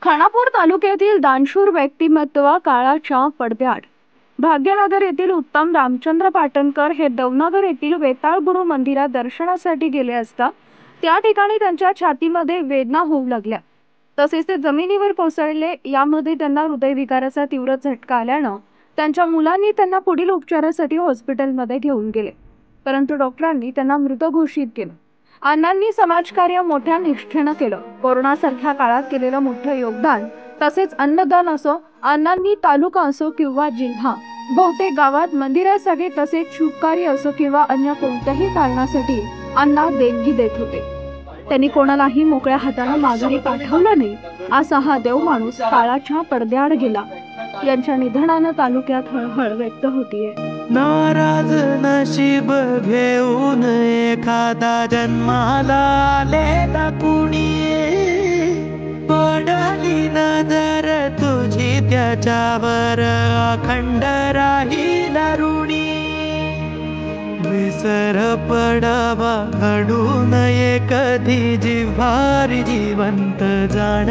खानापूर तालुक्यातील दानशूर व्यक्तिमत्व काळाच्या पडद्याआड. भाग्यनगर येथील उत्तम रामचंद्र पाटणकर हे दौनगर येथील वेताळ गुरु मंदिरात दर्शनासाठी गेले असता त्या ठिकाणी त्यांच्या छातीमध्ये वेदना होऊ लागल्या. तसेच ते जमिनीवर कोसळले. यामध्ये त्यांना हृदयविकाराचा तीव्र झटका आल्यानं त्यांच्या मुलांनी त्यांना पुढील उपचारासाठी हॉस्पिटलमध्ये घेऊन गेले, परंतु डॉक्टरांनी त्यांना मृत घोषित केलं. अण्णांनी समाजकार्य मोठ्या निष्ठेनं केलं. कोरोनासारख्या काळात केलेलं मोठं योगदान, तसेच अन्नदान असो, अण्णांनी तालुका असो किंवा जिल्हा, बहुतेक गावात मंदिरासाठी तसेच शुभकार्य असो किंवा अन्य कोणत्याही कारणासाठी अण्णा देणगी देत होते. त्यांनी कोणालाही मोकळ्या हाताने माघारी पाठवलं नाही. असा हा देव माणूस काळाच्या पडद्याआड गेला. यांच्या निधनानं तालुक्यात हळहळ व्यक्त होतीये. नाराज नशीब घेऊन एखादा जन्माला आलेला कुणी, पडली नजर तुझी त्याच्यावर अखंड राहील ऋणी. विसर पडावा घडू नये कधी जिव्हार जिवंत जाण.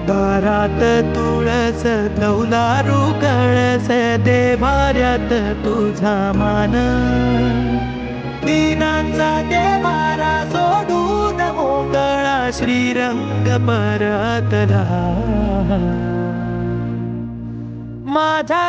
दारात तुळस कौलारू कळस देवाऱ्यात तुझा मान. दिनांचा देवारा सोडून मोकळा श्रीरंग परतला. माझा